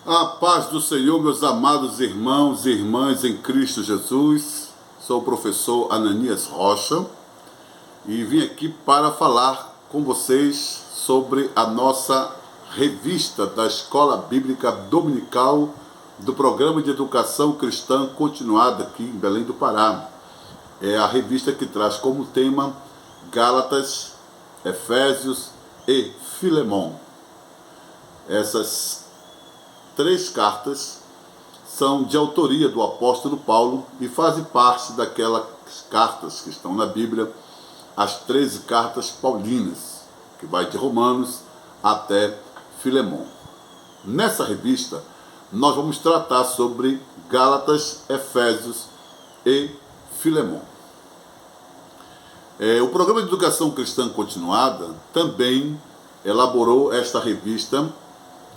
A paz do Senhor, meus amados irmãos e irmãs em Cristo Jesus. Sou o professor Ananias Rocha e vim aqui para falar com vocês sobre a nossa revista da Escola Bíblica Dominical do Programa de Educação Cristã Continuada aqui em Belém do Pará. É a revista que traz como tema Gálatas, Efésios e Filemão. Essas 3 cartas são de autoria do apóstolo Paulo e fazem parte daquelas cartas que estão na Bíblia, as 13 cartas paulinas, que vai de Romanos até Filemão. Nessa revista, nós vamos tratar sobre Gálatas, Efésios e Filemão. O Programa de Educação Cristã Continuada também elaborou esta revista,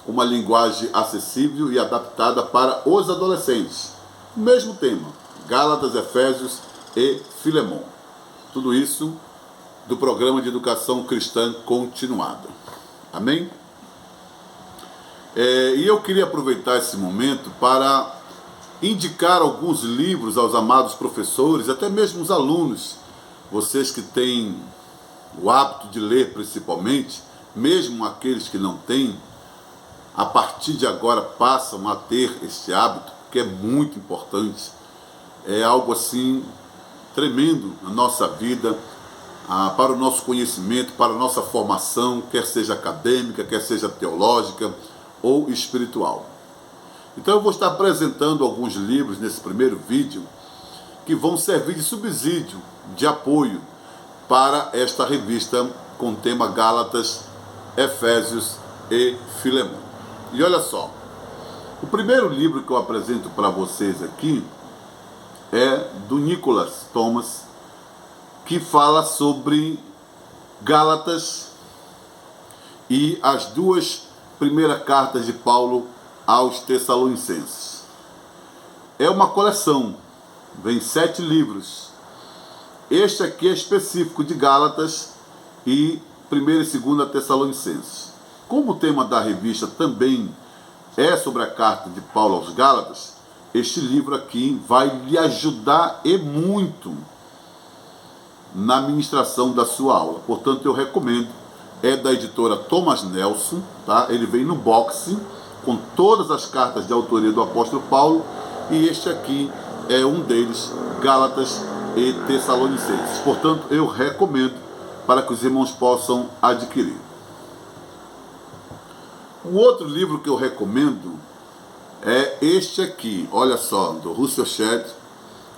uma linguagem acessível e adaptada para os adolescentes. O mesmo tema, Gálatas, Efésios e Filemão. Tudo isso do Programa de Educação Cristã Continuada. Amém? E eu queria aproveitar esse momento para indicar alguns livros aos amados professores, até mesmo os alunos, vocês que têm o hábito de ler principalmente, mesmo aqueles que não têm, a partir de agora passam a ter este hábito, que é muito importante. É algo assim tremendo na nossa vida, para o nosso conhecimento, para a nossa formação, quer seja acadêmica, quer seja teológica ou espiritual. Então eu vou estar apresentando alguns livros nesse primeiro vídeo que vão servir de subsídio, de apoio para esta revista com o tema Gálatas, Efésios e Filemão. E olha só, o primeiro livro que eu apresento para vocês aqui é do Nicholas Thomas, que fala sobre Gálatas e as 2 primeiras cartas de Paulo aos Tessalonicenses. É uma coleção, vem 7 livros. Este aqui é específico de Gálatas e 1ª e 2ª Tessalonicenses. Como o tema da revista também é sobre a carta de Paulo aos Gálatas, este livro aqui vai lhe ajudar e muito na ministração da sua aula. Portanto, eu recomendo. É da editora Thomas Nelson, tá? Ele vem no box com todas as cartas de autoria do apóstolo Paulo, e este aqui é um deles, Gálatas e Tessalonicenses. Portanto, eu recomendo para que os irmãos possam adquirir. O outro livro que eu recomendo é este aqui, olha só, do Russell Shedd,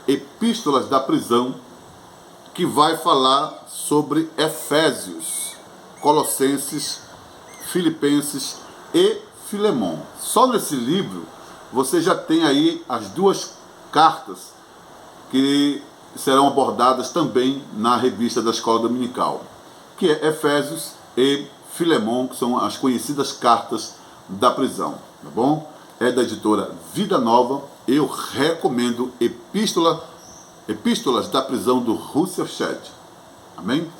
Epístolas da Prisão, que vai falar sobre Efésios, Colossenses, Filipenses e Filemão. Só nesse livro você já tem aí as 2 cartas que serão abordadas também na revista da Escola Dominical, que é Efésios e Filemão, que são as conhecidas cartas da prisão, tá bom? É da editora Vida Nova. Eu recomendo Epístolas da Prisão do Russell Shedd. Amém?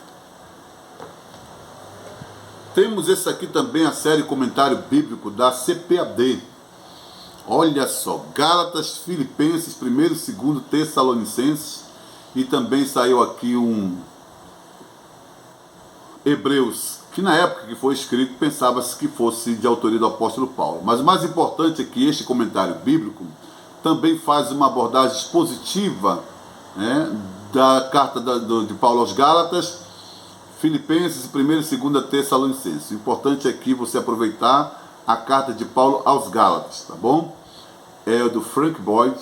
Temos esse aqui também, a série Comentário Bíblico da CPAD. Olha só, Gálatas, Filipenses, 1º e 2º Tessalonicenses, e também saiu aqui um Hebreus, que na época que foi escrito pensava-se que fosse de autoria do apóstolo Paulo. Mas o mais importante é que este comentário bíblico também faz uma abordagem expositiva, da carta de Paulo aos Gálatas, Filipenses, 1ª e 2ª Tessalonicenses. O importante é aqui você aproveitar a carta de Paulo aos Gálatas, tá bom? É do Frank Boyd,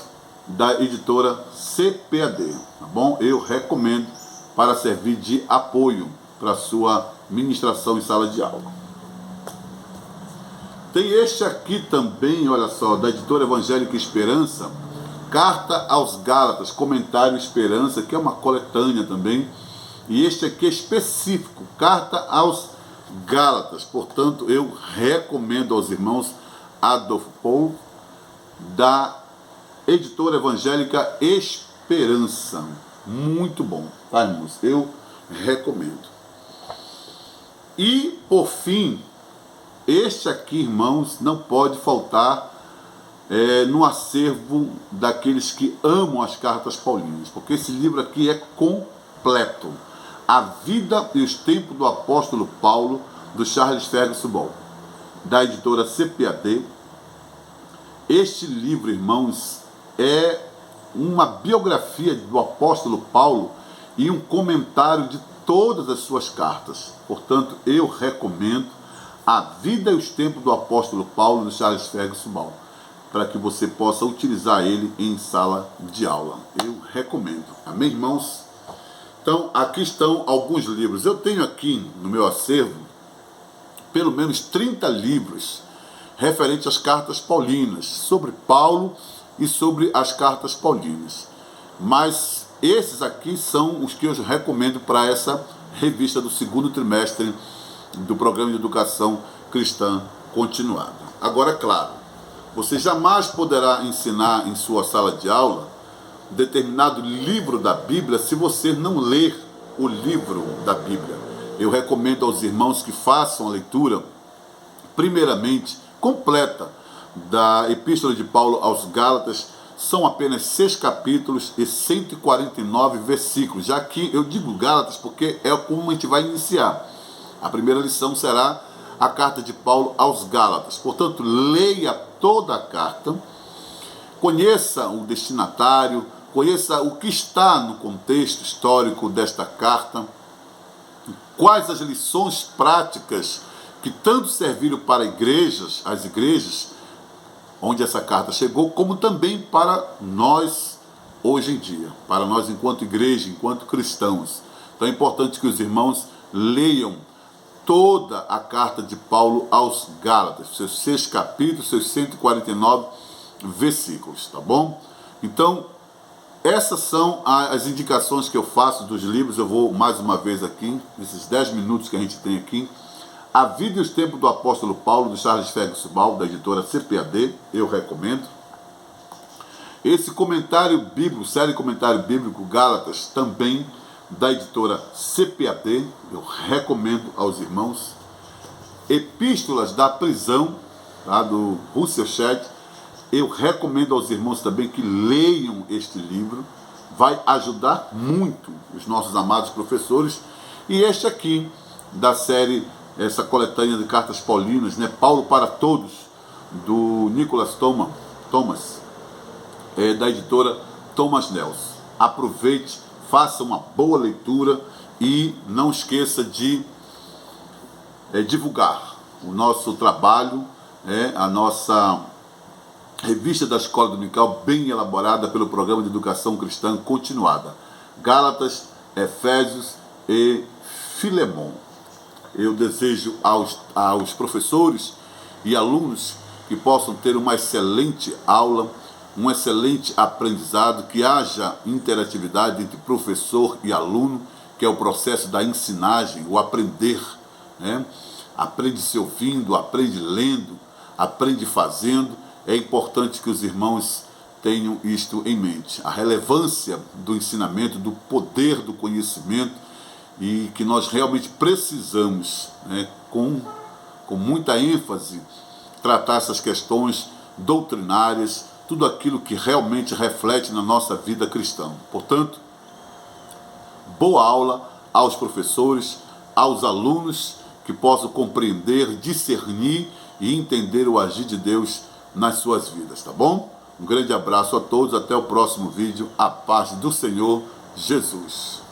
da editora CPAD, tá bom? Eu recomendo para servir de apoio para a sua ministração em sala de aula. Tem este aqui também, olha só, da editora Evangélica Esperança, Carta aos Gálatas, Comentário Esperança, que é uma coletânea também. E este aqui é específico, Carta aos Gálatas. Portanto, eu recomendo aos irmãos Adolfo Paul, da editora Evangélica Esperança. Muito bom, tá, irmãos? Eu recomendo. E, por fim, este aqui, irmãos, não pode faltar no acervo daqueles que amam as cartas paulinas, porque esse livro aqui é completo. A vida e os tempos do apóstolo Paulo, do Charles Ferguson Ball, da editora CPAD. Este livro, irmãos, é uma biografia do apóstolo Paulo e um comentário de todas as suas cartas. Portanto, eu recomendo A Vida e os Tempos do Apóstolo Paulo, do Charles Ferguson Ball, para que você possa utilizar ele em sala de aula. Eu recomendo. Amém, irmãos? Então, aqui estão alguns livros. Eu tenho aqui no meu acervo pelo menos 30 livros referentes às cartas paulinas, sobre Paulo e sobre as cartas paulinas. Mas esses aqui são os que eu recomendo para essa revista do segundo trimestre do Programa de Educação Cristã Continuada. Agora, claro, você jamais poderá ensinar em sua sala de aula determinado livro da Bíblia se você não ler o livro da Bíblia. Eu recomendo aos irmãos que façam a leitura, primeiramente, completa da Epístola de Paulo aos Gálatas. São apenas 6 capítulos e 149 versículos, já que eu digo Gálatas porque é como a gente vai iniciar. A primeira lição será a carta de Paulo aos Gálatas. Portanto, leia toda a carta, conheça o destinatário, conheça o que está no contexto histórico desta carta, quais as lições práticas que tanto serviram para as igrejas onde essa carta chegou, como também para nós hoje em dia, para nós enquanto igreja, enquanto cristãos. Então é importante que os irmãos leiam toda a carta de Paulo aos Gálatas, seus 6 capítulos, seus 149 versículos, tá bom? Então, essas são as indicações que eu faço dos livros. Eu vou mais uma vez aqui, nesses 10 minutos que a gente tem aqui. A Vida e os Tempos do Apóstolo Paulo, do Charles Ferguson Ball, da editora CPAD, eu recomendo. Esse comentário bíblico, série Comentário Bíblico Gálatas, também da editora CPAD, eu recomendo aos irmãos. Epístolas da Prisão, tá, do Russell Shedd, eu recomendo aos irmãos também que leiam este livro. Vai ajudar muito os nossos amados professores. E este aqui, da série, essa coletânea de cartas paulinas, né, Paulo para Todos, do Nicholas Thomas, da editora Thomas Nelson. Aproveite, faça uma boa leitura e não esqueça de divulgar o nosso trabalho, a nossa revista da Escola Dominical, bem elaborada pelo Programa de Educação Cristã Continuada. Gálatas, Efésios e Filemon. Eu desejo aos professores e alunos que possam ter uma excelente aula, um excelente aprendizado, que haja interatividade entre professor e aluno, que é o processo da ensinagem, o aprender, né? Aprende se ouvindo, aprende lendo, aprende fazendo. É importante que os irmãos tenham isto em mente. A relevância do ensinamento, do poder do conhecimento, e que nós realmente precisamos, né, com muita ênfase, tratar essas questões doutrinárias, tudo aquilo que realmente reflete na nossa vida cristã. Portanto, boa aula aos professores, aos alunos, que possam compreender, discernir e entender o agir de Deus nas suas vidas, tá bom? Um grande abraço a todos, até o próximo vídeo. A paz do Senhor Jesus.